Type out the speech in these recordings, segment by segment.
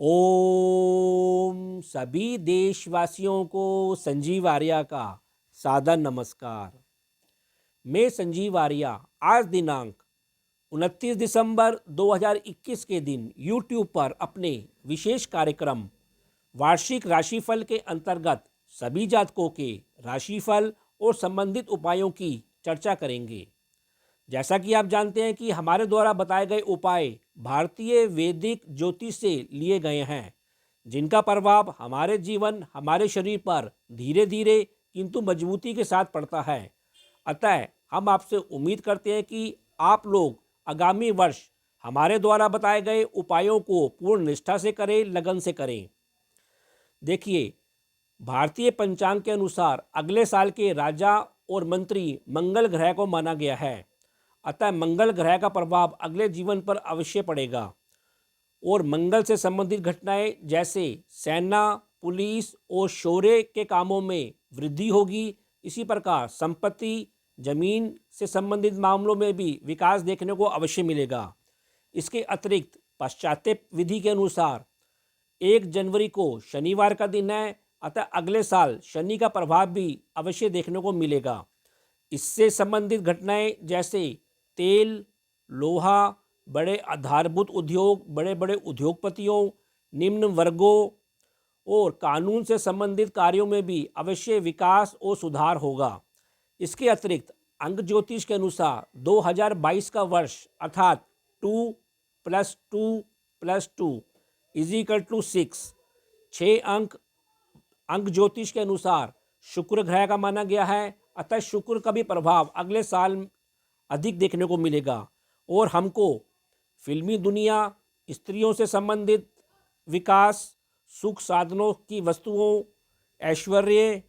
ओम सभी देशवासियों को संजीव आर्या का सादर नमस्कार। मैं संजीव आर्या आज दिनांक 29 दिसंबर 2021 के दिन YouTube पर अपने विशेष कार्यक्रम वार्षिक राशिफल के अंतर्गत सभी जातकों के राशिफल और संबंधित उपायों की चर्चा करेंगे। जैसा कि आप जानते हैं कि हमारे द्वारा बताए गए उपाय भारतीय वैदिक ज्योतिष से लिए गए हैं, जिनका प्रभाव हमारे जीवन हमारे शरीर पर धीरे धीरे किंतु मजबूती के साथ पड़ता है। अतः हम आपसे उम्मीद करते हैं कि आप लोग आगामी वर्ष हमारे द्वारा बताए गए उपायों को पूर्ण निष्ठा से करें, लगन से करें। देखिए, भारतीय पंचांग के अनुसार अगले साल के राजा और मंत्री मंगल ग्रह को माना गया है। अतः मंगल ग्रह का प्रभाव अगले जीवन पर अवश्य पड़ेगा और मंगल से संबंधित घटनाएं जैसे सेना, पुलिस और शौर्य के कामों में वृद्धि होगी। इसी प्रकार संपत्ति, जमीन से संबंधित मामलों में भी विकास देखने को अवश्य मिलेगा। इसके अतिरिक्त पाश्चात्य विधि के अनुसार 1 जनवरी को शनिवार का दिन है, अतः अगले साल शनि का प्रभाव भी अवश्य देखने को मिलेगा। इससे संबंधित घटनाएं जैसे तेल, लोहा, बड़े आधारभूत उद्योग, बड़े बड़े उद्योगपतियों, निम्न वर्गों और कानून से संबंधित कार्यों में भी अवश्य विकास और सुधार होगा। इसके अतिरिक्त अंक ज्योतिष के अनुसार 2022 का वर्ष अर्थात 2 + 2 + 2 = 6 अंक ज्योतिष के अनुसार शुक्र ग्रह का माना गया है। अतः शुक्र का भी प्रभाव अगले साल अधिक देखने को मिलेगा और हमको फिल्मी दुनिया, स्त्रियों से संबंधित विकास, सुख साधनों की वस्तुओं, ऐश्वर्य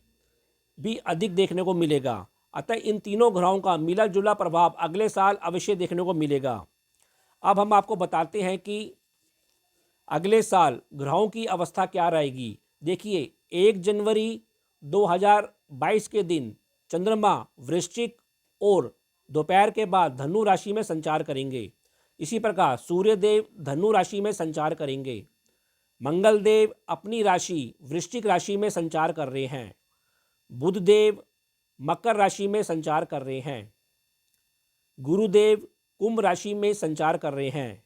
भी अधिक देखने को मिलेगा। अतः इन तीनों ग्रहों का मिला जुला प्रभाव अगले साल अवश्य देखने को मिलेगा। अब हम आपको बताते हैं कि अगले साल ग्रहों की अवस्था क्या रहेगी। देखिए, 1 जनवरी 2022 के दिन चंद्रमा वृश्चिक और दोपहर के बाद धनु राशि में संचार करेंगे। इसी प्रकार सूर्यदेव धनु राशि में संचार करेंगे। मंगल देव अपनी राशि वृश्चिक राशि में संचार कर रहे हैं। बुध देव मकर राशि में संचार कर रहे हैं। गुरुदेव कुंभ राशि में संचार कर रहे हैं।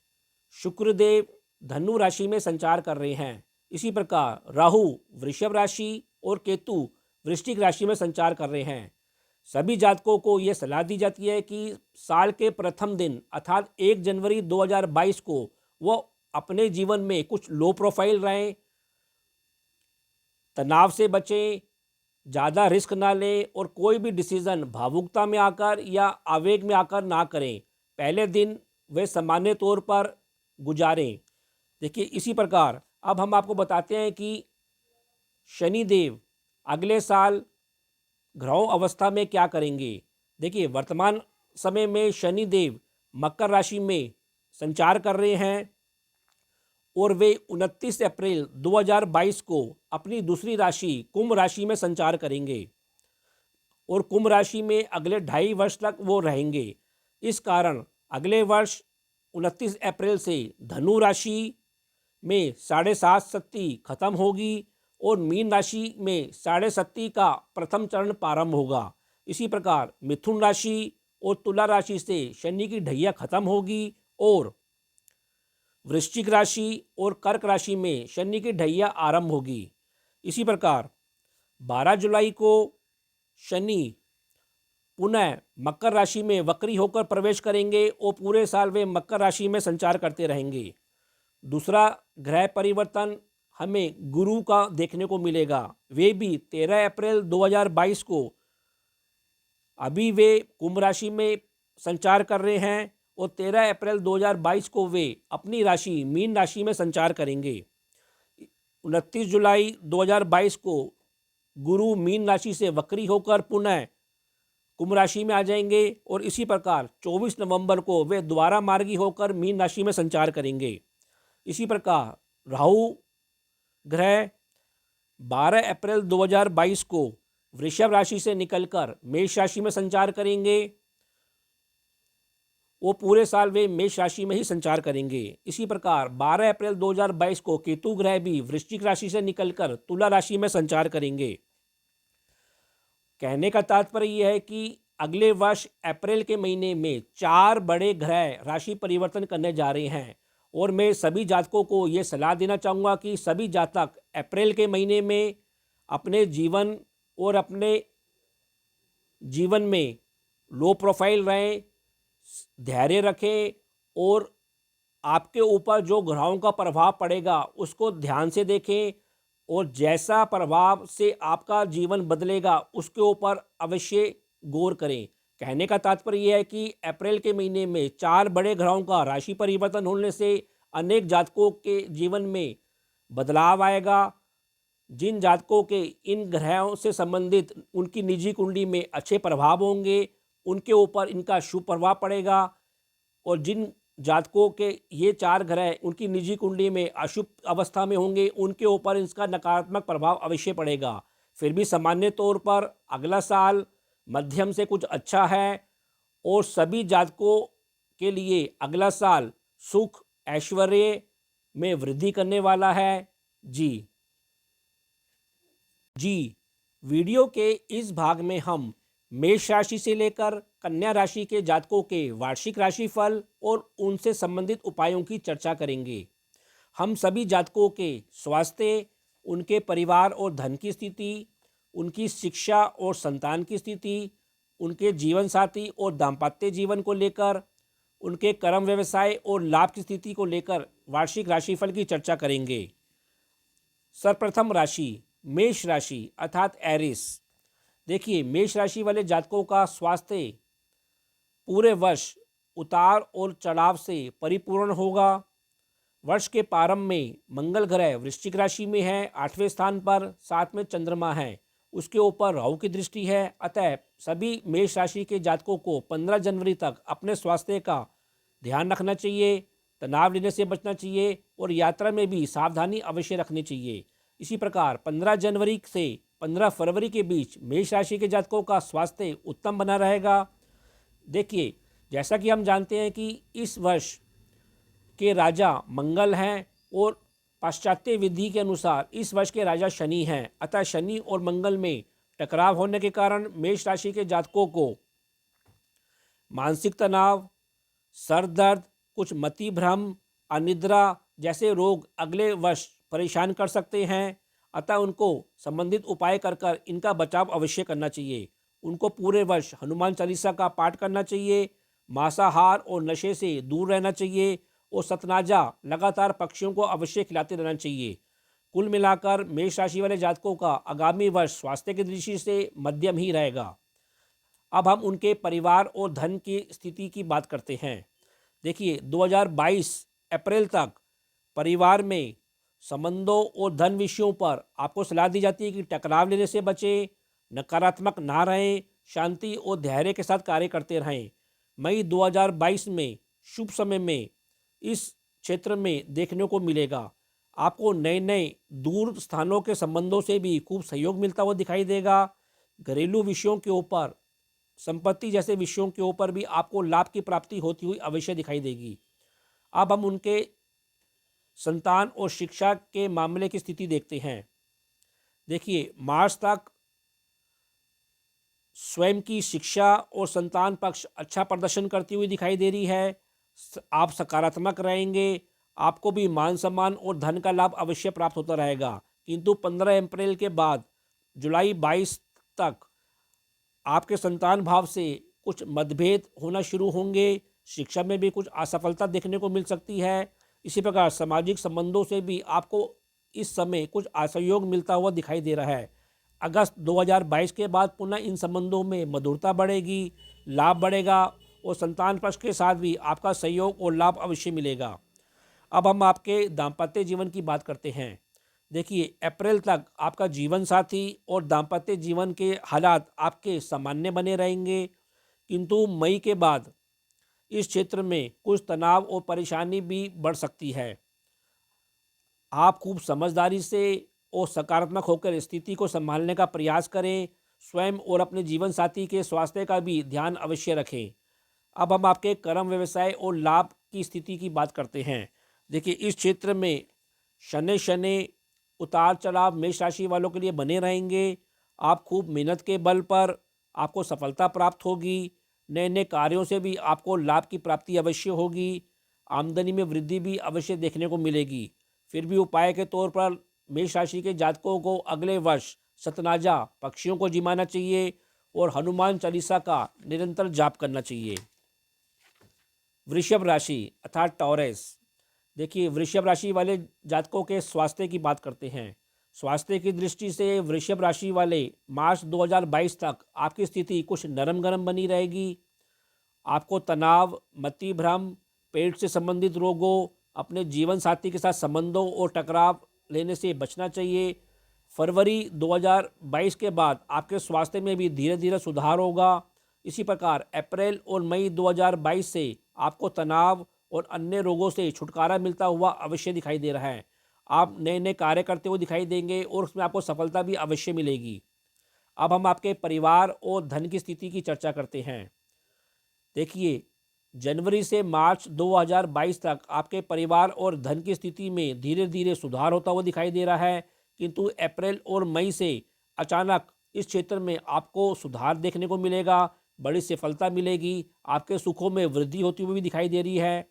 शुक्रदेव धनु राशि में संचार कर रहे हैं। इसी प्रकार राहु वृषभ राशि और केतु वृश्चिक राशि में संचार कर रहे हैं। सभी जातकों को यह सलाह दी जाती है कि साल के प्रथम दिन अर्थात 1 जनवरी 2022 को वो अपने जीवन में कुछ लो प्रोफाइल रहें, तनाव से बचें, ज़्यादा रिस्क ना लें और कोई भी डिसीज़न भावुकता में आकर या आवेग में आकर ना करें। पहले दिन वे सामान्य तौर पर गुजारें। देखिए, इसी प्रकार अब हम आपको बताते हैं कि शनिदेव अगले साल ग्रहों अवस्था में क्या करेंगे। देखिए, वर्तमान समय में शनिदेव मकर राशि में संचार कर रहे हैं और वे 29 अप्रैल 2022 को अपनी दूसरी राशि कुंभ राशि में संचार करेंगे और कुंभ राशि में अगले 2.5 वर्ष तक वो रहेंगे। इस कारण अगले वर्ष 29 अप्रैल से धनु राशि में 7.5 शक्ति खत्म होगी और मीन राशि में 7.5 शक्ति का प्रथम चरण प्रारंभ होगा। इसी प्रकार मिथुन राशि और तुला राशि से शनि की ढैया खत्म होगी और वृश्चिक राशि और कर्क राशि में शनि की ढैया आरंभ होगी। इसी प्रकार 12 जुलाई को शनि पुनः मकर राशि में वक्री होकर प्रवेश करेंगे और पूरे साल वे मकर राशि में संचार करते रहेंगे। दूसरा ग्रह परिवर्तन हमें गुरु का देखने को मिलेगा। वे भी 13 अप्रैल 2022 को अभी वे कुंभ राशि में संचार कर रहे हैं और 13 अप्रैल 2022 को वे अपनी राशि मीन राशि में संचार करेंगे। 29 जुलाई 2022 को गुरु मीन राशि से वक्री होकर पुनः कुंभ राशि में आ जाएंगे और इसी प्रकार 24 नवंबर को वे द्वारा मार्गी होकर मीन राशि में संचार करेंगे। इसी प्रकार राहु ग्रह 12 अप्रैल 2022 को वृषभ राशि से निकलकर मेष राशि में संचार करेंगे वो पूरे साल वे मेष राशि में ही संचार करेंगे। इसी प्रकार 12 अप्रैल 2022 को केतु ग्रह भी वृश्चिक राशि से निकलकर तुला राशि में संचार करेंगे। कहने का तात्पर्य यह है कि अगले वर्ष अप्रैल के महीने में 4 बड़े ग्रह राशि परिवर्तन करने जा रहे हैं और मैं सभी जातकों को ये सलाह देना चाहूँगा कि सभी जातक अप्रैल के महीने में अपने जीवन और अपने जीवन में लो प्रोफाइल रहें, धैर्य रखें और आपके ऊपर जो ग्रहों का प्रभाव पड़ेगा उसको ध्यान से देखें और जैसा प्रभाव से आपका जीवन बदलेगा उसके ऊपर अवश्य गौर करें। कहने का तात्पर्य यह है कि अप्रैल के महीने में 4 बड़े ग्रहों का राशि परिवर्तन होने से अनेक जातकों के जीवन में बदलाव आएगा। जिन जातकों के इन ग्रहों से संबंधित उनकी निजी कुंडली में अच्छे प्रभाव होंगे उनके ऊपर इनका शुभ प्रभाव पड़ेगा और जिन जातकों के ये 4 ग्रह उनकी निजी कुंडली में अशुभ अवस्था में होंगे उनके ऊपर इसका नकारात्मक प्रभाव अवश्य पड़ेगा। फिर भी सामान्य तौर पर अगला साल मध्यम से कुछ अच्छा है और सभी जातकों के लिए अगला साल सुख ऐश्वर्य में वृद्धि करने वाला है। जी, वीडियो के इस भाग में हम मेष राशि से लेकर कन्या राशि के जातकों के वार्षिक राशिफल और उनसे संबंधित उपायों की चर्चा करेंगे। हम सभी जातकों के स्वास्थ्य, उनके परिवार और धन की स्थिति, उनकी शिक्षा और संतान की स्थिति, उनके जीवन साथी और दाम्पत्य जीवन को लेकर, उनके कर्म व्यवसाय और लाभ की स्थिति को लेकर वार्षिक राशिफल की चर्चा करेंगे। सर्वप्रथम राशि मेष राशि अर्थात एरिस। देखिए, मेष राशि वाले जातकों का स्वास्थ्य पूरे वर्ष उतार और चढ़ाव से परिपूर्ण होगा। वर्ष के प्रारंभ में मंगल ग्रह वृश्चिक राशि में है, 8वें स्थान पर, साथ में चंद्रमा है, उसके ऊपर राहु की दृष्टि है। अतः सभी मेष राशि के जातकों को 15 जनवरी तक अपने स्वास्थ्य का ध्यान रखना चाहिए, तनाव लेने से बचना चाहिए और यात्रा में भी सावधानी अवश्य रखनी चाहिए। इसी प्रकार 15 जनवरी से 15 फरवरी के बीच मेष राशि के जातकों का स्वास्थ्य उत्तम बना रहेगा। देखिए, जैसा कि हम जानते हैं कि इस वर्ष के राजा मंगल हैं और पाश्चात्य विधि के अनुसार इस वर्ष के राजा शनि हैं। अतः शनि और मंगल में टकराव होने के कारण मेष राशि के जातकों को मानसिक तनाव, सर दर्द, कुछ मति भ्रम, अनिद्रा जैसे रोग अगले वर्ष परेशान कर सकते हैं। अतः उनको संबंधित उपाय कर इनका बचाव अवश्य करना चाहिए। उनको पूरे वर्ष हनुमान चालीसा का पाठ करना चाहिए, मांसाहार और नशे से दूर रहना चाहिए और सतनाजा लगातार पक्षियों को अवश्य खिलाते रहना चाहिए। कुल मिलाकर मेष राशि वाले जातकों का आगामी वर्ष स्वास्थ्य की दृष्टि से मध्यम ही रहेगा। अब हम उनके परिवार और धन की स्थिति की बात करते हैं। देखिए, 2022 अप्रैल तक परिवार में संबंधों और धन विषयों पर आपको सलाह दी जाती है कि टकराव लेने से बचें, नकारात्मक ना रहें, शांति और धैर्य के साथ कार्य करते रहें। मई 2022 में शुभ समय में इस क्षेत्र में देखने को मिलेगा। आपको नए नए दूर स्थानों के संबंधों से भी खूब सहयोग मिलता हुआ दिखाई देगा। घरेलू विषयों के ऊपर, संपत्ति जैसे विषयों के ऊपर भी आपको लाभ की प्राप्ति होती हुई अवश्य दिखाई देगी। अब हम उनके संतान और शिक्षा के मामले की स्थिति देखते हैं। देखिए, मार्च तक स्वयं की शिक्षा और संतान पक्ष अच्छा प्रदर्शन करती हुई दिखाई दे रही है। आप सकारात्मक रहेंगे, आपको भी मान सम्मान और धन का लाभ अवश्य प्राप्त होता रहेगा। किंतु 15 अप्रैल के बाद जुलाई 22 तक आपके संतान भाव से कुछ मतभेद होना शुरू होंगे। शिक्षा में भी कुछ असफलता देखने को मिल सकती है। इसी प्रकार सामाजिक संबंधों से भी आपको इस समय कुछ असहयोग मिलता हुआ दिखाई दे रहा है। अगस्त 2022 के बाद पुनः इन संबंधों में मधुरता बढ़ेगी, लाभ बढ़ेगा और संतान पक्ष के साथ भी आपका सहयोग और लाभ अवश्य मिलेगा। अब हम आपके दाम्पत्य जीवन की बात करते हैं। देखिए, अप्रैल तक आपका जीवन साथी और दाम्पत्य जीवन के हालात आपके सामान्य बने रहेंगे, किंतु मई के बाद इस क्षेत्र में कुछ तनाव और परेशानी भी बढ़ सकती है। आप खूब समझदारी से और सकारात्मक होकर स्थिति को संभालने का प्रयास करें। स्वयं और अपने जीवन साथी के स्वास्थ्य का भी ध्यान अवश्य रखें। अब हम आपके कर्म, व्यवसाय और लाभ की स्थिति की बात करते हैं। देखिए, इस क्षेत्र में शनि शनि उतार चढ़ाव मेष राशि वालों के लिए बने रहेंगे। आप खूब मेहनत के बल पर आपको सफलता प्राप्त होगी। नए नए कार्यों से भी आपको लाभ की प्राप्ति अवश्य होगी। आमदनी में वृद्धि भी अवश्य देखने को मिलेगी। फिर भी उपाय के तौर पर मेष राशि के जातकों को अगले वर्ष सतनाजा पक्षियों को जिमाना चाहिए और हनुमान चालीसा का निरंतर जाप करना चाहिए। वृषभ राशि अर्थात टॉरस। देखिए, वृषभ राशि वाले जातकों के स्वास्थ्य की बात करते हैं। स्वास्थ्य की दृष्टि से वृषभ राशि वाले मार्च 2022 तक आपकी स्थिति कुछ नरम गरम बनी रहेगी। आपको तनाव, मति भ्रम, पेट से संबंधित रोगों, अपने जीवन साथी के साथ संबंधों और टकराव लेने से बचना चाहिए। फरवरी 2022 के बाद आपके स्वास्थ्य में भी धीरे धीरे सुधार होगा। इसी प्रकार अप्रैल और मई 2022 से आपको तनाव और अन्य रोगों से छुटकारा मिलता हुआ अवश्य दिखाई दे रहा है। आप नए नए कार्य करते हुए दिखाई देंगे और उसमें आपको सफलता भी अवश्य मिलेगी। अब हम आपके परिवार और धन की स्थिति की चर्चा करते हैं। देखिए, जनवरी से मार्च 2022 तक आपके परिवार और धन की स्थिति में धीरे धीरे सुधार होता हुआ दिखाई दे रहा है, किंतु अप्रैल और मई से अचानक इस क्षेत्र में आपको सुधार देखने को मिलेगा। बड़ी सफलता मिलेगी। आपके सुखों में वृद्धि होती हुई भी दिखाई दे रही है।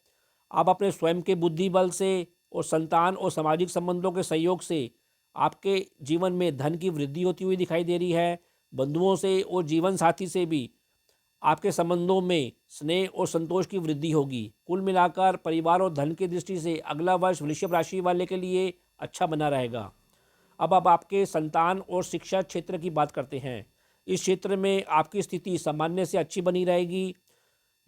आप अपने स्वयं के बुद्धि बल से और संतान और सामाजिक संबंधों के सहयोग से आपके जीवन में धन की वृद्धि होती हुई दिखाई दे रही है। बंधुओं से और जीवन साथी से भी आपके संबंधों में स्नेह और संतोष की वृद्धि होगी। कुल मिलाकर परिवार और धन की दृष्टि से अगला वर्ष वृषभ राशि वाले के लिए अच्छा बना रहेगा। अब आपके संतान और शिक्षा क्षेत्र की बात करते हैं। इस क्षेत्र में आपकी स्थिति सामान्य से अच्छी बनी रहेगी।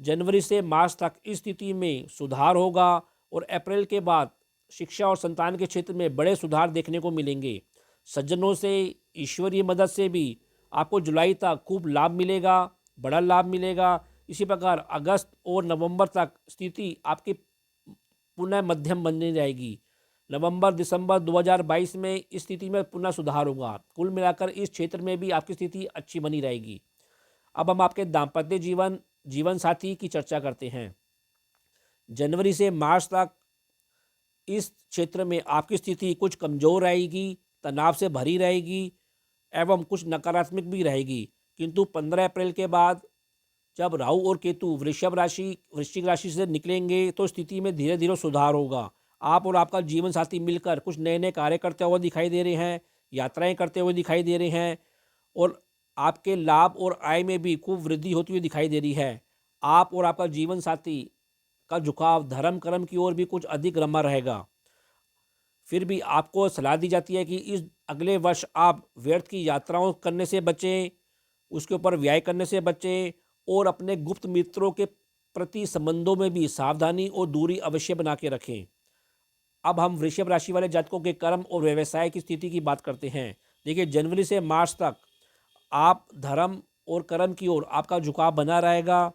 जनवरी से मार्च तक इस स्थिति में सुधार होगा और अप्रैल के बाद शिक्षा और संतान के क्षेत्र में बड़े सुधार देखने को मिलेंगे। सज्जनों से ईश्वरीय मदद से भी आपको जुलाई तक खूब लाभ मिलेगा, बड़ा लाभ मिलेगा। इसी प्रकार अगस्त और नवंबर तक स्थिति आपकी पुनः मध्यम बनने जाएगी। नवंबर दिसंबर 2022 में इस स्थिति में पुनः सुधार होगा। कुल मिलाकर इस क्षेत्र में भी आपकी स्थिति अच्छी बनी रहेगी। अब हम आपके दाम्पत्य जीवन, जीवन साथी की चर्चा करते हैं। जनवरी से मार्च तक इस क्षेत्र में आपकी स्थिति कुछ कमज़ोर रहेगी, तनाव से भरी रहेगी एवं कुछ नकारात्मक भी रहेगी। किंतु 15 अप्रैल के बाद जब राहु और केतु वृश्चिक राशि से निकलेंगे तो स्थिति में धीरे धीरे सुधार होगा। आप और आपका जीवन साथी मिलकर कुछ नए नए कार्य करते हुए दिखाई दे रहे हैं, यात्राएं करते हुए दिखाई दे रहे हैं और आपके लाभ और आय में भी खूब वृद्धि होती हुई दिखाई दे रही है। आप और आपका जीवन साथी का झुकाव धर्म कर्म की ओर भी कुछ अधिक रमा रहेगा। फिर भी आपको सलाह दी जाती है कि इस अगले वर्ष आप व्यर्थ की यात्राओं करने से बचें, उसके ऊपर व्यय करने से बचें और अपने गुप्त मित्रों के प्रति संबंधों में भी सावधानी और दूरी अवश्य बना के रखें। अब हम वृषभ राशि वाले जातकों के कर्म और व्यवसाय की स्थिति की बात करते हैं। देखिए, जनवरी से मार्च तक आप धर्म और कर्म की ओर आपका झुकाव बना रहेगा।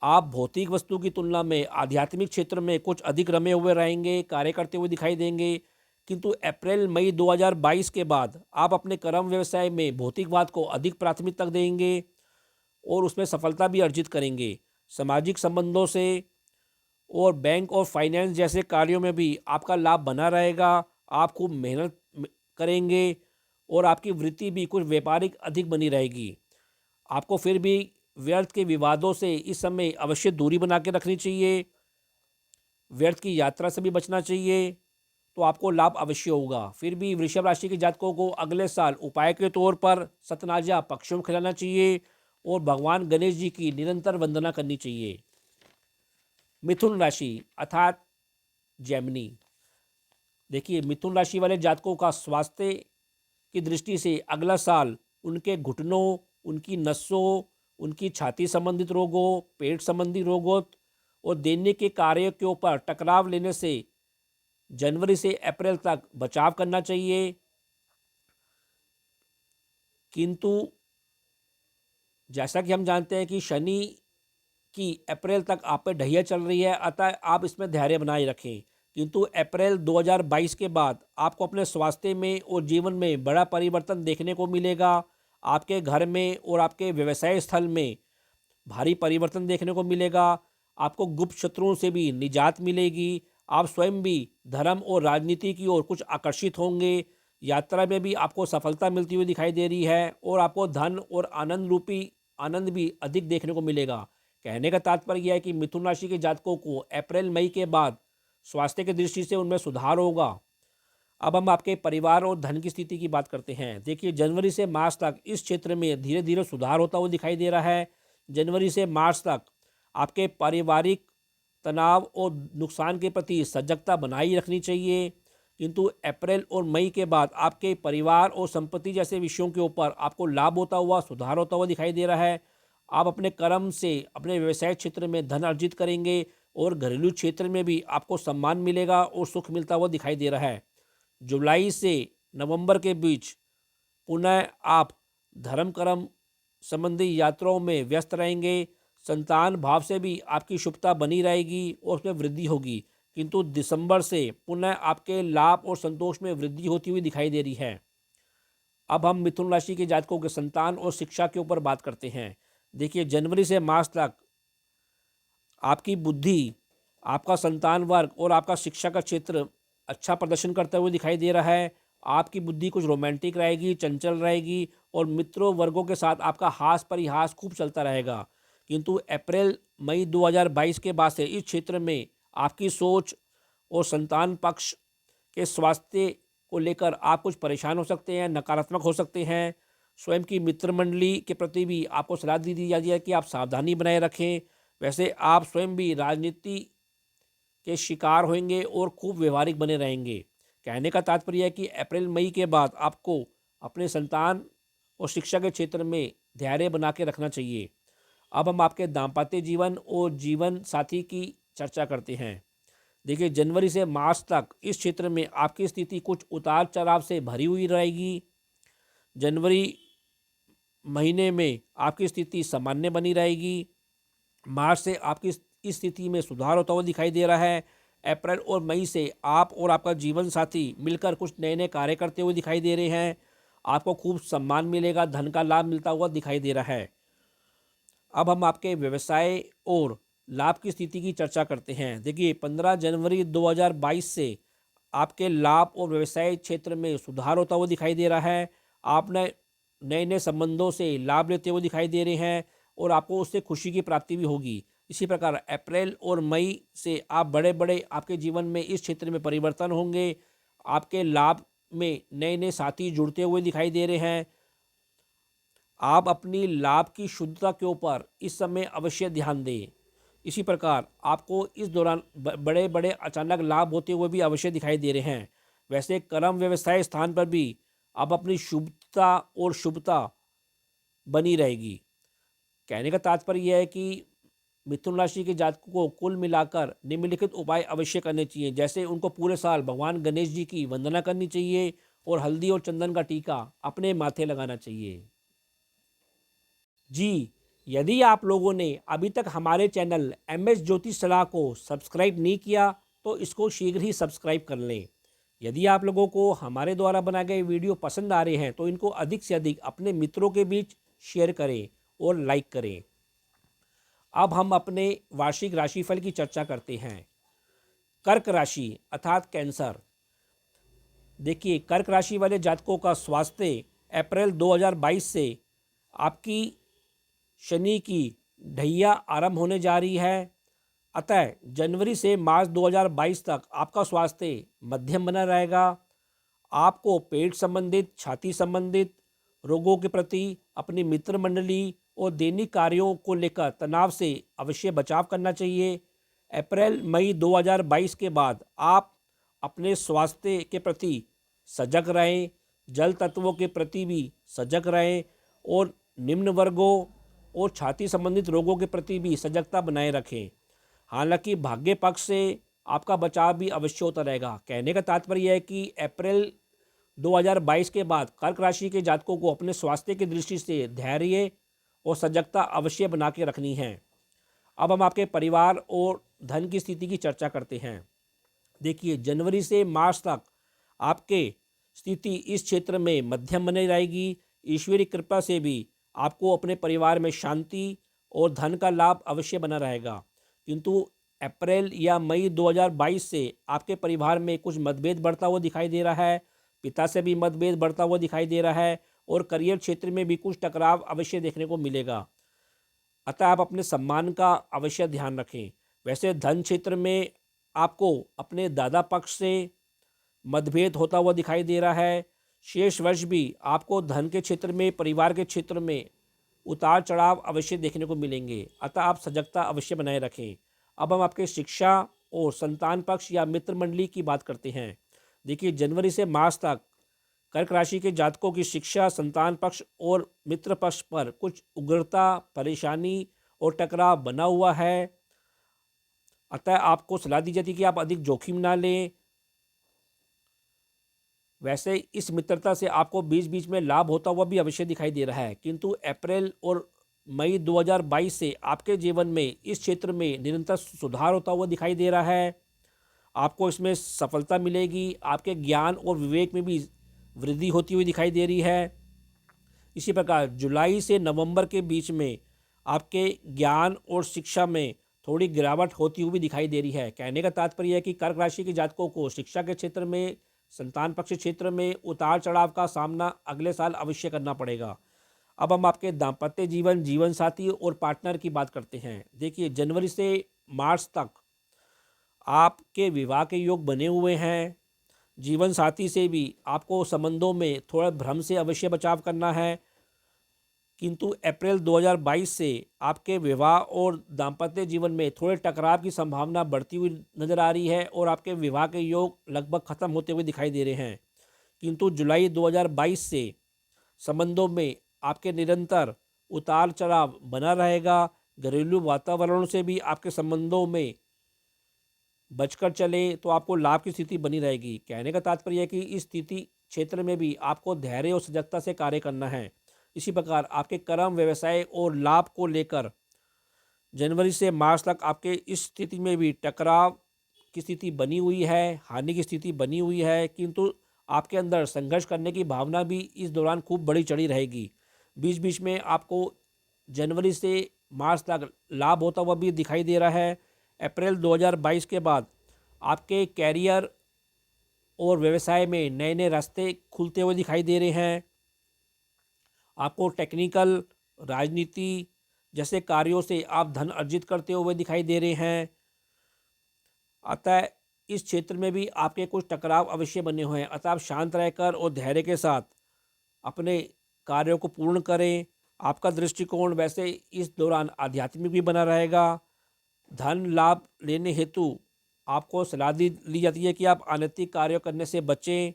आप भौतिक वस्तु की तुलना में आध्यात्मिक क्षेत्र में कुछ अधिक रमे हुए रहेंगे, कार्य करते हुए दिखाई देंगे। किंतु अप्रैल मई 2022 के बाद आप अपने कर्म व्यवसाय में भौतिकवाद को अधिक प्राथमिकता देंगे और उसमें सफलता भी अर्जित करेंगे। सामाजिक संबंधों से और बैंक और फाइनेंस जैसे कार्यों में भी आपका लाभ बना रहेगा। आप खूब मेहनत करेंगे और आपकी वृत्ति भी कुछ व्यापारिक अधिक बनी रहेगी। आपको फिर भी व्यर्थ के विवादों से इस समय अवश्य दूरी बना के रखनी चाहिए। व्यर्थ की यात्रा से भी बचना चाहिए, तो आपको लाभ अवश्य होगा। फिर भी वृषभ राशि के जातकों को अगले साल उपाय के तौर पर सतनाजा पक्षियों को खिलाना चाहिए और भगवान गणेश जी की निरंतर वंदना करनी चाहिए। मिथुन राशि अर्थात जेमिनी। देखिए, मिथुन राशि वाले जातकों का स्वास्थ्य की दृष्टि से अगला साल उनके घुटनों, उनकी नसों, उनकी छाती संबंधित रोगों, पेट संबंधी रोगों और दैनिक के कार्यों के ऊपर टकराव लेने से जनवरी से अप्रैल तक बचाव करना चाहिए। किंतु जैसा कि हम जानते हैं कि शनि की अप्रैल तक आप पे ढैया चल रही है, अतः आप इसमें धैर्य बनाए रखें। किंतु अप्रैल 2022 के बाद आपको अपने स्वास्थ्य में और जीवन में बड़ा परिवर्तन देखने को मिलेगा। आपके घर में और आपके व्यवसाय स्थल में भारी परिवर्तन देखने को मिलेगा। आपको गुप्त शत्रुओं से भी निजात मिलेगी। आप स्वयं भी धर्म और राजनीति की ओर कुछ आकर्षित होंगे। यात्रा में भी आपको सफलता मिलती हुई दिखाई दे रही है और आपको धन और आनंद रूपी आनंद भी अधिक देखने को मिलेगा। कहने का तात्पर्य यह है कि मिथुन राशि के जातकों को अप्रैल मई के बाद स्वास्थ्य की दृष्टि से उनमें सुधार होगा। अब हम आपके परिवार और धन की स्थिति की बात करते हैं। देखिए, जनवरी से मार्च तक इस क्षेत्र में धीरे धीरे सुधार होता हुआ दिखाई दे रहा है। जनवरी से मार्च तक आपके पारिवारिक तनाव और नुकसान के प्रति सजगता बनाए रखनी चाहिए, किंतु अप्रैल और मई के बाद आपके परिवार और संपत्ति जैसे विषयों के ऊपर आपको लाभ होता हुआ, सुधार होता हुआ दिखाई दे रहा है। आप अपने कर्म से अपने व्यवसाय क्षेत्र में धन अर्जित करेंगे और घरेलू क्षेत्र में भी आपको सम्मान मिलेगा और सुख मिलता हुआ दिखाई दे रहा है। जुलाई से नवंबर के बीच पुनः आप धर्म कर्म संबंधी यात्राओं में व्यस्त रहेंगे। संतान भाव से भी आपकी शुभता बनी रहेगी और उसमें वृद्धि होगी, किंतु दिसंबर से पुनः आपके लाभ और संतोष में वृद्धि होती हुई दिखाई दे रही है। अब हम मिथुन राशि के जातकों के संतान और शिक्षा के ऊपर बात करते हैं। देखिए, जनवरी से मार्च तक आपकी बुद्धि, आपका संतान वर्ग और आपका शिक्षा का क्षेत्र अच्छा प्रदर्शन करते हुए दिखाई दे रहा है। आपकी बुद्धि कुछ रोमांटिक रहेगी, चंचल रहेगी और मित्रों वर्गों के साथ आपका हास परिहास खूब चलता रहेगा, किंतु अप्रैल मई 2022 के बाद से इस क्षेत्र में आपकी सोच और संतान पक्ष के स्वास्थ्य को लेकर आप कुछ परेशान हो सकते हैं, नकारात्मक हो सकते हैं। स्वयं की मित्र मंडली के प्रति भी आपको सलाह दी जाती है कि आप सावधानी बनाए रखें। वैसे आप स्वयं भी राजनीति के शिकार होंगे और खूब व्यवहारिक बने रहेंगे। कहने का तात्पर्य है कि अप्रैल मई के बाद आपको अपने संतान और शिक्षा के क्षेत्र में धैर्य बना के रखना चाहिए। अब हम आपके दाम्पत्य जीवन और जीवन साथी की चर्चा करते हैं। देखिए, जनवरी से मार्च तक इस क्षेत्र में आपकी स्थिति कुछ उतार चढ़ाव से भरी हुई रहेगी। जनवरी महीने में आपकी स्थिति सामान्य बनी रहेगी। मार्च से आपकी इस स्थिति में सुधार होता हुआ दिखाई दे रहा है। अप्रैल और मई से आप और आपका जीवन साथी मिलकर कुछ नए नए कार्य करते हुए दिखाई दे रहे हैं। आपको खूब सम्मान मिलेगा, धन का लाभ मिलता हुआ दिखाई दे रहा है। अब हम आपके व्यवसाय और लाभ की स्थिति की चर्चा करते हैं। देखिए, 15 जनवरी 2022 से आपके लाभ और व्यवसाय क्षेत्र में सुधार होता हुआ दिखाई दे रहा है। आप नए नए संबंधों से लाभ लेते हुए दिखाई दे रहे हैं और आपको उससे खुशी की प्राप्ति भी होगी। इसी प्रकार अप्रैल और मई से आप बड़े बड़े आपके जीवन में इस क्षेत्र में परिवर्तन होंगे। आपके लाभ में नए नए साथी जुड़ते हुए दिखाई दे रहे हैं। आप अपनी लाभ की शुद्धता के ऊपर इस समय अवश्य ध्यान दें। इसी प्रकार आपको इस दौरान बड़े बड़े अचानक लाभ होते हुए भी अवश्य दिखाई दे रहे हैं। वैसे कर्म व्यवसाय स्थान पर भी आप अपनी शुभता और शुभता बनी रहेगी। कहने का तात्पर्य यह है कि मिथुन राशि के जातकों को कुल मिलाकर निम्नलिखित उपाय अवश्य करने चाहिए। जैसे उनको पूरे साल भगवान गणेश जी की वंदना करनी चाहिए और हल्दी और चंदन का टीका अपने माथे लगाना चाहिए। जी, यदि आप लोगों ने अभी तक हमारे चैनल MS ज्योतिष सलाह को सब्सक्राइब नहीं किया तो इसको शीघ्र ही सब्सक्राइब कर लें। यदि आप लोगों को हमारे द्वारा बनाए गए वीडियो पसंद आ रहे हैं तो इनको अधिक से अधिक अपने मित्रों के बीच शेयर करें और लाइक करें। अब हम अपने वार्षिक राशिफल की चर्चा करते हैं। कर्क राशि अर्थात कैंसर। देखिए, कर्क राशि वाले जातकों का स्वास्थ्य अप्रैल 2022 से आपकी शनि की ढैया आरंभ होने जा रही है। अतः जनवरी से मार्च 2022 तक आपका स्वास्थ्य मध्यम बना रहेगा। आपको पेट संबंधित, छाती संबंधित रोगों के प्रति अपनी मित्र मंडली और दैनिक कार्यों को लेकर तनाव से अवश्य बचाव करना चाहिए। अप्रैल मई 2022 के बाद आप अपने स्वास्थ्य के प्रति सजग रहें, जल तत्वों के प्रति भी सजग रहें और निम्न वर्गों और छाती संबंधित रोगों के प्रति भी सजगता बनाए रखें। हालांकि भाग्य पक्ष से आपका बचाव भी अवश्य होता रहेगा। कहने का तात्पर्य यह है कि अप्रैल 2022 के बाद कर्क राशि के जातकों को अपने स्वास्थ्य की दृष्टि से धैर्य और सजगता अवश्य बना के रखनी है। अब हम आपके परिवार और धन की स्थिति की चर्चा करते हैं। देखिए, जनवरी से मार्च तक आपके स्थिति इस क्षेत्र में मध्यम बनी रहेगी। ईश्वरीय कृपा से भी आपको अपने परिवार में शांति और धन का लाभ अवश्य बना रहेगा। किंतु अप्रैल या मई 2022 से आपके परिवार में कुछ मतभेद बढ़ता हुआ दिखाई दे रहा है, पिता से भी मतभेद बढ़ता हुआ दिखाई दे रहा है और करियर क्षेत्र में भी कुछ टकराव अवश्य देखने को मिलेगा। अतः आप अपने सम्मान का अवश्य ध्यान रखें। वैसे धन क्षेत्र में आपको अपने दादा पक्ष से मतभेद होता हुआ दिखाई दे रहा है। शेष वर्ष भी आपको धन के क्षेत्र में, परिवार के क्षेत्र में उतार चढ़ाव अवश्य देखने को मिलेंगे। अतः आप सजगता अवश्य बनाए रखें। अब हम आपके शिक्षा और संतान पक्ष या मित्र मंडली की बात करते हैं। देखिए, जनवरी से मार्च तक कर्क राशि के जातकों की शिक्षा, संतान पक्ष और मित्र पक्ष पर कुछ उग्रता, परेशानी और टकराव बना हुआ है। अतः आपको सलाह दी जाती है कि आप अधिक जोखिम ना लें। वैसे इस मित्रता से आपको बीच बीच में लाभ होता हुआ भी अवश्य दिखाई दे रहा है, किंतु अप्रैल और मई 2022 से आपके जीवन में इस क्षेत्र में निरंतर सुधार होता हुआ दिखाई दे रहा है। आपको इसमें सफलता मिलेगी। आपके ज्ञान और विवेक में भी वृद्धि होती हुई दिखाई दे रही है। इसी प्रकार जुलाई से नवंबर के बीच में आपके ज्ञान और शिक्षा में थोड़ी गिरावट होती हुई दिखाई दे रही है। कहने का तात्पर्य है कि कर्क राशि के जातकों को शिक्षा के क्षेत्र में, संतान पक्ष क्षेत्र में उतार चढ़ाव का सामना अगले साल अवश्य करना पड़ेगा। अब हम आपके दाम्पत्य जीवन, जीवन साथी और पार्टनर की बात करते हैं। देखिए, जनवरी से मार्च तक आपके विवाह के योग बने हुए हैं। जीवन साथी से भी आपको संबंधों में थोड़ा भ्रम से अवश्य बचाव करना है, किंतु अप्रैल 2022 से आपके विवाह और दाम्पत्य जीवन में थोड़े टकराव की संभावना बढ़ती हुई नजर आ रही है और आपके विवाह के योग लगभग खत्म होते हुए दिखाई दे रहे हैं। किंतु जुलाई 2022 से संबंधों में आपके निरंतर उतार चढ़ाव बना रहेगा। घरेलू वातावरण से भी आपके संबंधों में बचकर चले तो आपको लाभ की स्थिति बनी रहेगी। कहने का तात्पर्य है कि इस स्थिति क्षेत्र में भी आपको धैर्य और सजगता से कार्य करना है। इसी प्रकार आपके कर्म, व्यवसाय और लाभ को लेकर जनवरी से मार्च तक आपके इस स्थिति में भी टकराव की स्थिति बनी हुई है, हानि की स्थिति बनी हुई है, किंतु आपके अंदर संघर्ष करने की भावना भी इस दौरान खूब बढ़ी चढ़ी रहेगी। बीच बीच में आपको जनवरी से मार्च तक लाभ होता हुआ भी दिखाई दे रहा है। अप्रैल 2022 के बाद आपके कैरियर और व्यवसाय में नए नए रास्ते खुलते हुए दिखाई दे रहे हैं। आपको टेक्निकल, राजनीति जैसे कार्यों से आप धन अर्जित करते हुए दिखाई दे रहे हैं। अतः इस क्षेत्र में भी आपके कुछ टकराव अवश्य बने हुए हैं। अतः आप शांत रहकर और धैर्य के साथ अपने कार्यों को पूर्ण करें। आपका दृष्टिकोण वैसे इस दौरान आध्यात्मिक भी बना रहेगा। धन लाभ लेने हेतु आपको सलाह ली जाती है कि आप अनैतिक कार्य करने से बचें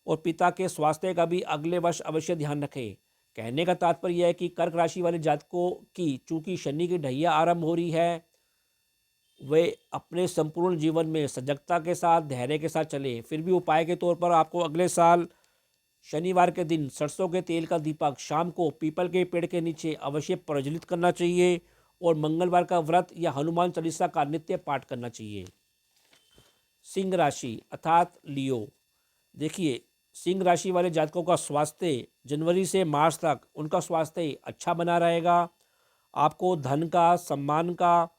और पिता के स्वास्थ्य का भी अगले वर्ष अवश्य ध्यान रखें। कहने का तात्पर्य यह है कि कर्क राशि वाले जातकों की चूंकि शनि की ढैया आरंभ हो रही है, वे अपने संपूर्ण जीवन में सजगता के साथ, धैर्य के साथ चले। फिर भी उपाय के तौर पर आपको अगले साल शनिवार के दिन सरसों के तेल का दीपक शाम को पीपल के पेड़ के नीचे अवश्य प्रज्वलित करना चाहिए और मंगलवार का व्रत या हनुमान चालीसा का नित्य पाठ करना चाहिए। सिंह राशि अर्थात लियो। देखिए, सिंह राशि वाले जातकों का स्वास्थ्य जनवरी से मार्च तक उनका स्वास्थ्य अच्छा बना रहेगा। आपको धन का, सम्मान का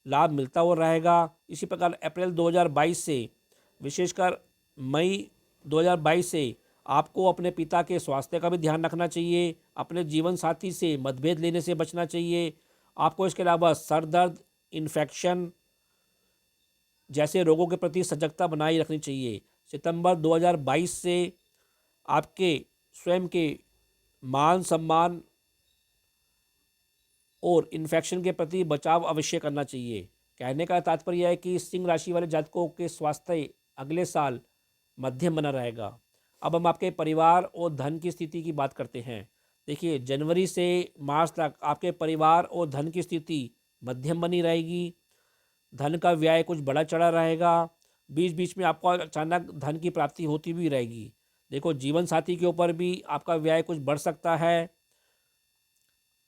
लाभ मिलता हुआ रहेगा। इसी प्रकार अप्रैल 2022 से विशेषकर मई 2022 से आपको अपने पिता के स्वास्थ्य का भी ध्यान रखना चाहिए। अपने जीवन साथी से मतभेद लेने से बचना चाहिए। आपको इसके अलावा सर दर्द, इन्फेक्शन जैसे रोगों के प्रति सजगता बनाए रखनी चाहिए। सितंबर 2022 से आपके स्वयं के मान सम्मान और इन्फेक्शन के प्रति बचाव अवश्य करना चाहिए। कहने का तात्पर्य है कि सिंह राशि वाले जातकों के स्वास्थ्य अगले साल मध्यम बना रहेगा। अब हम आपके परिवार और धन की स्थिति की बात करते हैं। देखिए, जनवरी से मार्च तक आपके परिवार और धन की स्थिति मध्यम बनी रहेगी। धन का व्यय कुछ बड़ा चढ़ा रहेगा। बीच बीच में आपको अचानक धन की प्राप्ति होती भी रहेगी। देखो, जीवन साथी के ऊपर भी आपका व्यय कुछ बढ़ सकता है।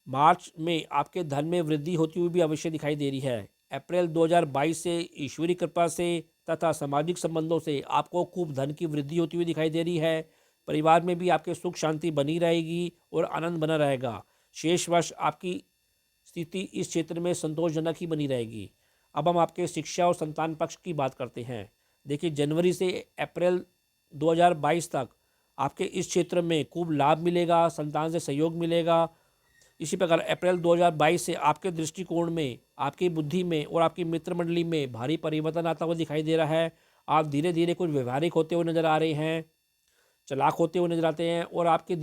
मार्च में आपके धन में वृद्धि होती हुई भी अवश्य दिखाई दे रही है। अप्रैल 2022 से ईश्वरी कृपा से तथा सामाजिक संबंधों से आपको खूब धन की वृद्धि होती हुई दिखाई दे रही है। परिवार में भी आपके सुख शांति बनी रहेगी और आनंद बना रहेगा। शेष वर्ष आपकी स्थिति इस क्षेत्र में संतोषजनक ही बनी रहेगी। अब हम आपके शिक्षा और संतान पक्ष की बात करते हैं। देखिए, जनवरी से अप्रैल 2022 तक आपके इस क्षेत्र में खूब लाभ मिलेगा, संतान से सहयोग मिलेगा। इसी प्रकार अप्रैल 2022 से आपके दृष्टिकोण में, आपकी बुद्धि में और आपकी मित्र मंडली में भारी परिवर्तन आता हुआ दिखाई दे रहा है। आप धीरे धीरे कुछ व्यवहारिक होते हुए नजर आ रहे हैं, चालाक होते हुए नजर आते हैं और आपकी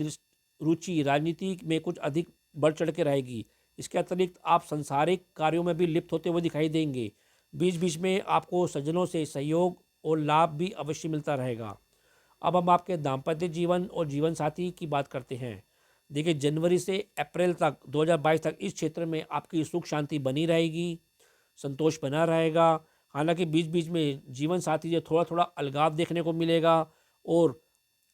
रुचि राजनीति में कुछ अधिक बढ़ चढ़ के रहेगी। इसके अतिरिक्त आप सांसारिक कार्यों में भी लिप्त होते हुए दिखाई देंगे। बीच बीच में आपको सज्जनों से सहयोग और लाभ भी अवश्य मिलता रहेगा। अब हम आपके दाम्पत्य जीवन और जीवन साथी की बात करते हैं। देखिए, जनवरी से अप्रैल तक 2022 तक इस क्षेत्र में आपकी सुख शांति बनी रहेगी, संतोष बना रहेगा। हालांकि बीच बीच में जीवन साथी से थोड़ा थोड़ा अलगाव देखने को मिलेगा और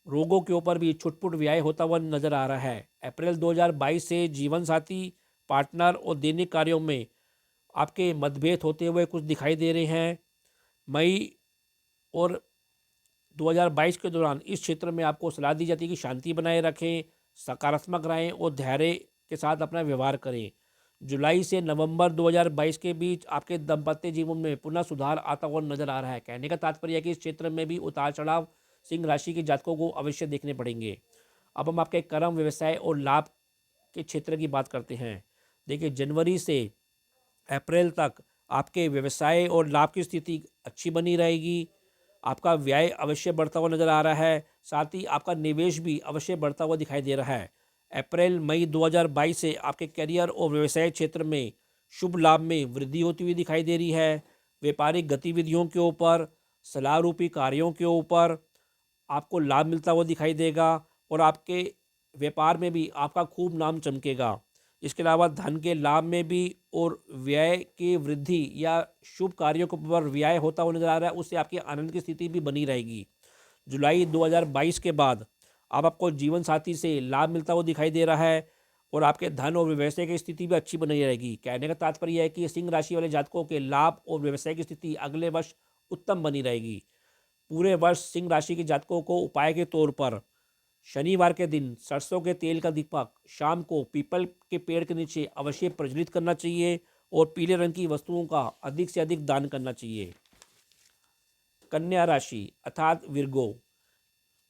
रोगों के ऊपर भी छुटपुट व्यय होता हुआ नजर आ रहा है। अप्रैल 2022 से जीवन साथी, पार्टनर और दैनिक कार्यों में आपके मतभेद होते हुए कुछ दिखाई दे रहे हैं। मई और 2022 के दौरान इस क्षेत्र में आपको सलाह दी जाती है कि शांति बनाए रखें, सकारात्मक रहें और धैर्य के साथ अपना व्यवहार करें। जुलाई से नवंबर 2022 के बीच आपके दाम्पत्य जीवन में पुनः सुधार आता हुआ नजर आ रहा है। कहने का तात्पर्य है कि इस क्षेत्र में भी उतार चढ़ाव सिंह राशि के जातकों को अवश्य देखने पड़ेंगे। अब हम आपके कर्म, व्यवसाय और लाभ के क्षेत्र की बात करते हैं। देखिए, जनवरी से अप्रैल तक आपके व्यवसाय और लाभ की स्थिति अच्छी बनी रहेगी। आपका व्यय अवश्य बढ़ता हुआ नजर आ रहा है, साथ ही आपका निवेश भी अवश्य बढ़ता हुआ दिखाई दे रहा है। अप्रैल मई 2022 से आपके करियर और व्यवसाय क्षेत्र में शुभ लाभ में वृद्धि होती हुई दिखाई दे रही है। व्यापारिक गतिविधियों के ऊपर, सलाह रूपी कार्यों के ऊपर आपको लाभ मिलता हुआ दिखाई देगा और आपके व्यापार में भी आपका खूब नाम चमकेगा। इसके अलावा धन के लाभ में भी और व्यय की वृद्धि या शुभ कार्यों के ऊपर व्यय होता हुआ नजर आ रहा है, उससे आपकी आनंद की स्थिति भी बनी रहेगी। जुलाई 2022 के बाद अब आपको जीवन साथी से लाभ मिलता हुआ दिखाई दे रहा है और आपके धन और व्यवसाय की स्थिति भी अच्छी बनी रहेगी। कहने का तात्पर्य है कि सिंह राशि वाले जातकों के लाभ और व्यवसाय की स्थिति अगले वर्ष उत्तम बनी रहेगी। पूरे वर्ष सिंह राशि के जातकों को उपाय के तौर पर शनिवार के दिन सरसों के तेल का दीपक शाम को पीपल के पेड़ के नीचे अवश्य प्रज्वलित करना चाहिए और पीले रंग की वस्तुओं का अधिक से अधिक दान करना चाहिए। कन्या राशि अर्थात विर्गो।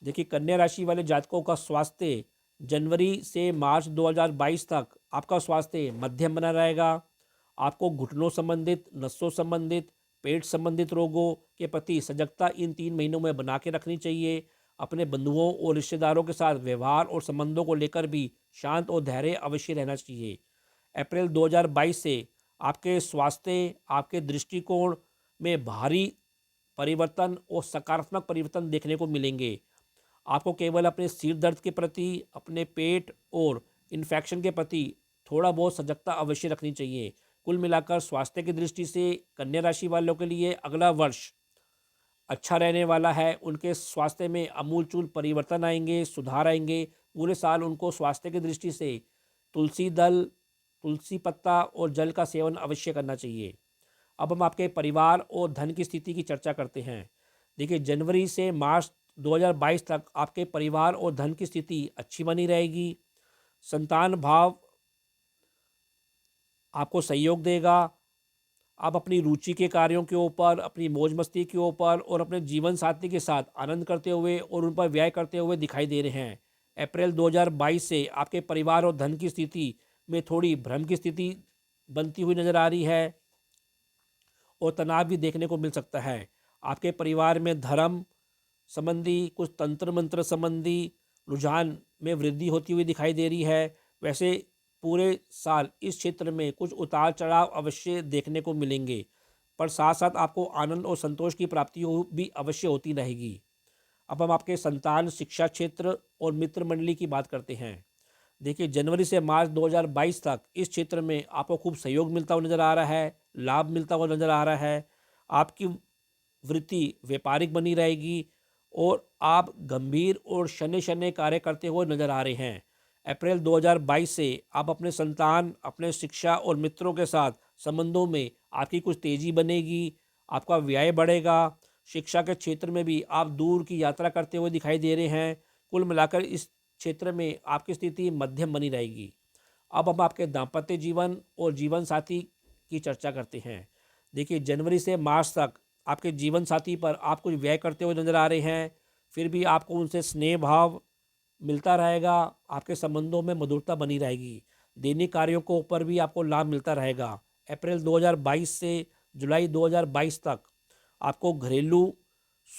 देखिए, कन्या राशि वाले जातकों का स्वास्थ्य जनवरी से मार्च 2022 तक आपका स्वास्थ्य मध्यम बना रहेगा। आपको घुटनों संबंधित, नसों संबंधित, पेट संबंधित रोगों के प्रति सजगता इन 3 महीनों में बना के रखनी चाहिए। अपने बंधुओं और रिश्तेदारों के साथ व्यवहार और संबंधों को लेकर भी शांत और धैर्य अवश्य रहना चाहिए। अप्रैल 2022 से आपके स्वास्थ्य, आपके दृष्टिकोण में भारी परिवर्तन और सकारात्मक परिवर्तन देखने को मिलेंगे। आपको केवल अपने सिर दर्द के प्रति, अपने पेट और इन्फेक्शन के प्रति थोड़ा बहुत सजगता अवश्य रखनी चाहिए। कुल मिलाकर स्वास्थ्य की दृष्टि से कन्या राशि वालों के लिए अगला वर्ष अच्छा रहने वाला है। उनके स्वास्थ्य में अमूलचूल परिवर्तन आएंगे, सुधार आएंगे। पूरे साल उनको स्वास्थ्य की दृष्टि से तुलसी दल, तुलसी पत्ता और जल का सेवन अवश्य करना चाहिए। अब हम आपके परिवार और धन की स्थिति की चर्चा करते हैं। देखिए, जनवरी से मार्च 2022 तक आपके परिवार और धन की स्थिति अच्छी बनी रहेगी। संतान भाव आपको सहयोग देगा। आप अपनी रुचि के कार्यों के ऊपर, अपनी मौज मस्ती के ऊपर और अपने जीवन साथी के साथ आनंद करते हुए और उन पर व्यय करते हुए दिखाई दे रहे हैं। अप्रैल 2022 से आपके परिवार और धन की स्थिति में थोड़ी भ्रम की स्थिति बनती हुई नजर आ रही है और तनाव भी देखने को मिल सकता है। आपके परिवार में धर्म संबंधी, कुछ तंत्र मंत्र संबंधी रुझान में वृद्धि होती हुई दिखाई दे रही है। वैसे पूरे साल इस क्षेत्र में कुछ उतार चढ़ाव अवश्य देखने को मिलेंगे, पर साथ साथ आपको आनंद और संतोष की प्राप्ति भी अवश्य होती रहेगी। अब हम आपके संतान, शिक्षा क्षेत्र और मित्र मंडली की बात करते हैं। देखिए, जनवरी से मार्च 2022 तक इस क्षेत्र में आपको खूब सहयोग मिलता हुआ नजर आ रहा है, लाभ मिलता हुआ नजर आ रहा है। आपकी वृत्ति व्यापारिक बनी रहेगी और आप गंभीर और शनि शनि कार्य करते हुए नजर आ रहे हैं। अप्रैल 2022 से आप अपने संतान, अपने शिक्षा और मित्रों के साथ संबंधों में आपकी कुछ तेजी बनेगी, आपका व्यय बढ़ेगा। शिक्षा के क्षेत्र में भी आप दूर की यात्रा करते हुए दिखाई दे रहे हैं। कुल मिलाकर इस क्षेत्र में आपकी स्थिति मध्यम बनी रहेगी। अब हम आपके दाम्पत्य जीवन और जीवन साथी की चर्चा करते हैं। देखिए, जनवरी से मार्च तक आपके जीवन साथी पर आप कुछ व्यय करते हुए नजर आ रहे हैं, फिर भी आपको उनसे स्नेह भाव मिलता रहेगा। आपके संबंधों में मधुरता बनी रहेगी। दैनिक कार्यों को ऊपर भी आपको लाभ मिलता रहेगा। अप्रैल 2022 से जुलाई 2022 तक आपको घरेलू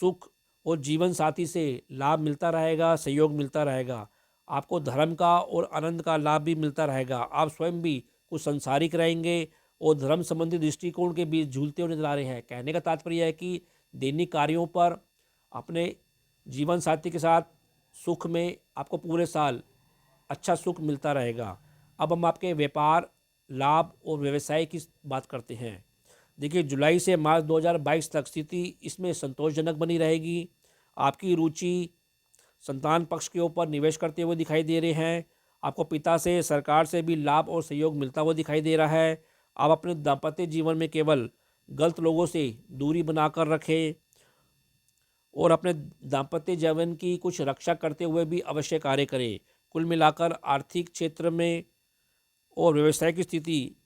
सुख और जीवन साथी से लाभ मिलता रहेगा, सहयोग मिलता रहेगा। आपको धर्म का और आनंद का लाभ भी मिलता रहेगा। आप स्वयं भी कुछ संसारिक रहेंगे और धर्म संबंधी दृष्टिकोण के बीच झूलते हुए नजर आ रहे हैं। कहने का तात्पर्य है कि दैनिक कार्यों पर अपने जीवन साथी के साथ सुख में आपको पूरे साल अच्छा सुख मिलता रहेगा। अब हम आपके व्यापार, लाभ और व्यवसाय की बात करते हैं। देखिए, जुलाई से मार्च 2022 तक स्थिति इसमें संतोषजनक बनी रहेगी। आपकी रुचि संतान पक्ष के ऊपर निवेश करते हुए दिखाई दे रहे हैं। आपको पिता से, सरकार से भी लाभ और सहयोग मिलता हुआ दिखाई दे रहा है। आप अपने दाम्पत्य जीवन में केवल गलत लोगों से दूरी बनाकर रखें और अपने दाम्पत्य जीवन की कुछ रक्षा करते हुए भी अवश्य कार्य करें। कुल मिलाकर आर्थिक क्षेत्र में और व्यवसाय की स्थिति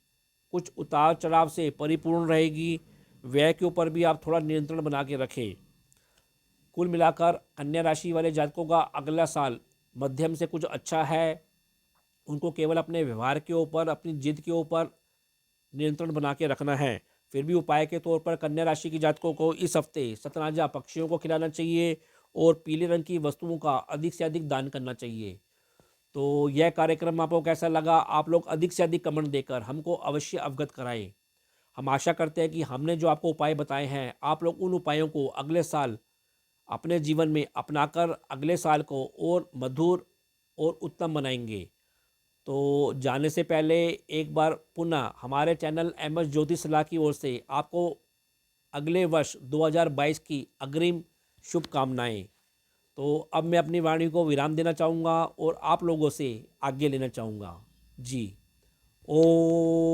कुछ उतार चढ़ाव से परिपूर्ण रहेगी। व्यय के ऊपर भी आप थोड़ा नियंत्रण बना के रखें। कुल मिलाकर कन्या राशि वाले जातकों का अगला साल मध्यम से कुछ अच्छा है। उनको केवल अपने व्यवहार के ऊपर, अपनी जिद के ऊपर नियंत्रण बना के रखना है। फिर भी उपाय के तौर पर कन्या राशि की जातकों को इस हफ्ते सतनाजा पक्षियों को खिलाना चाहिए और पीले रंग की वस्तुओं का अधिक से अधिक दान करना चाहिए। तो यह कार्यक्रम आपको कैसा लगा? आप लोग अधिक से अधिक कमेंट देकर हमको अवश्य अवगत कराएं। हम आशा करते हैं कि हमने जो आपको उपाय बताए हैं, आप लोग उन उपायों को अगले साल अपने जीवन में अपनाकर अगले साल को और मधुर और उत्तम बनाएंगे। तो जाने से पहले एक बार पुनः हमारे चैनल एमएस ज्योतिष सलाह की ओर से आपको अगले वर्ष 2022 की अग्रिम शुभकामनाएं। तो अब मैं अपनी वाणी को विराम देना चाहूँगा और आप लोगों से आज्ञा लेना चाहूँगा। जी, ओम।